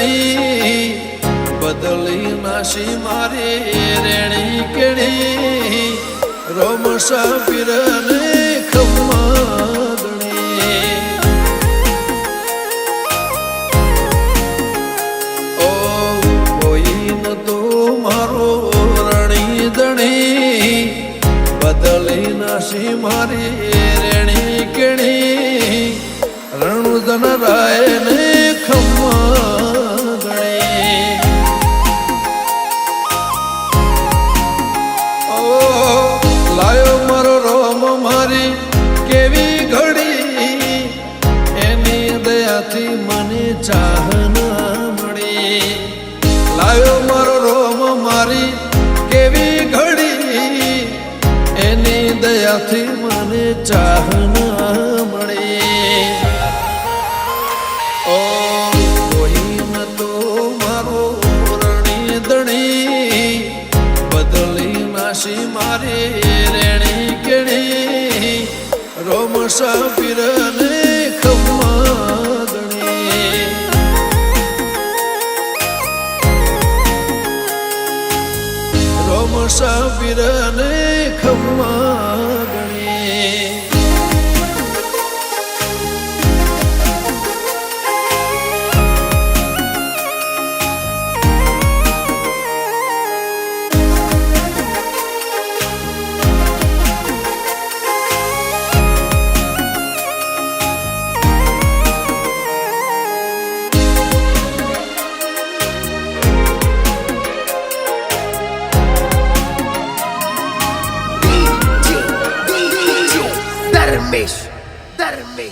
ધણી બદલી નાશી મારી રેણી કેણી રોમસા પીરને ખમ્મા ગણી ઓ કોઈ ન તો મારો રણી ધણી બદલી નાશી મારી રેણી કેણી રણુધન રાય ને ખમ્મા ગણે ઓ લાયો મારો રોમ મારી કેવી ઘડી એની દયાથી મને ચાહના મળી લાયો મારો રોમ મારી કેવી ઘડી એની દયાથી મને ચાહના મળી ઓ કોઈ ન તો મારો રણી ધણી બદલી નાશી મારી રેણી કેણી રોમસા પીરને ખમ્મા ગણી રોમસા પીરને ખમ્મા ગણી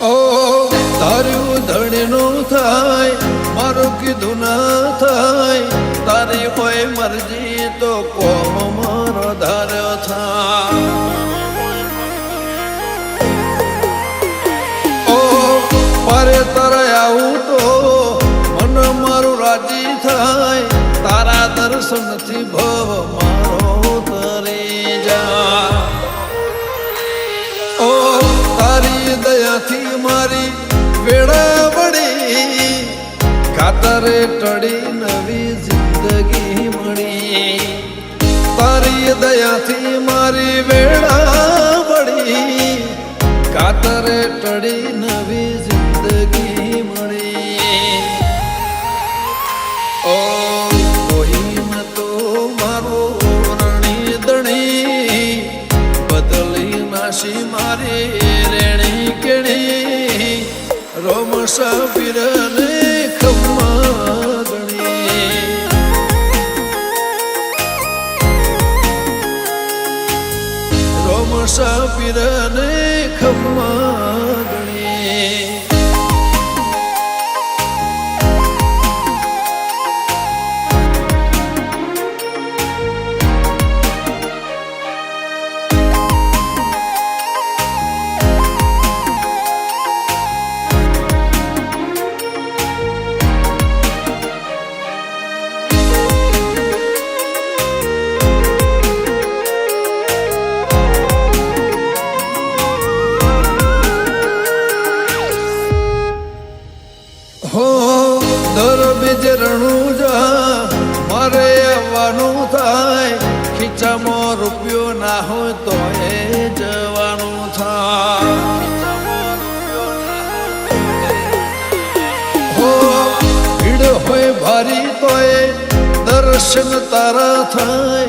ઓ તારું ધણીનું થાય મારું કીધું ના થાય તારી કોઈ મરજી તો કોમ મારો ધાર્યો થાય ઓ પારે તારે આવું તો મન મારું રાજી થાય તારા દર્શનથી ભવ મારો તરી જા ઓ તારી દયાથી મારી વેળા વળી કાતરે ટળી નવી જિંદગી મળી તારી દયાથી મારી વેળા વળી કાતરે ટળી નવી જિંદગી મળી ઓ કોઈ ન તો મારો રણી ધણી બદલી નાશી મારી રેણી કેણી રોમસા પીરને ખમ્મા ગણી રોમસા પીરને ખમ્મા ગણી હો દર બીજ રણુજા મારે આવવાનું થાય ખીચામાં રૂપિયો ના હોય તો એ જવાનું થાય હો ભીડ હોય ભારી તો એ દર્શન તારા થાય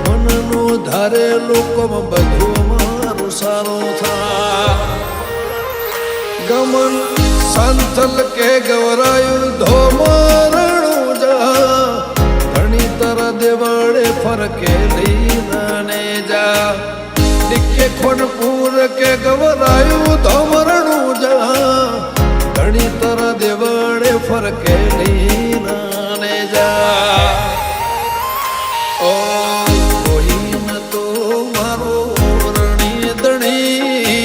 મનનું ધારે લોકોમાં બધું મારું સારું થાય ગમન સંથલ કે ગવરાયું ધોમરણું જા ઘણી તર દેવળે ફરકેલી નાને જા ડિક્કે ખોનપુર કે ગવરાયું ધોમરણું જા ઘણી તર દેવળે ફરકેલી નાને જા ઓ કોઈ ન તો મારો રણી ધણી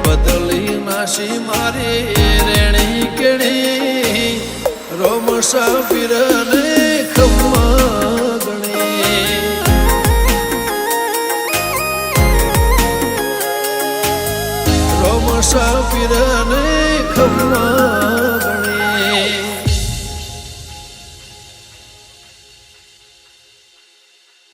બદલી નાશી મારી રેણી કેણી રોમસા પીરને ખમ્મા ગણી રોમસા પીરને ખમ્મા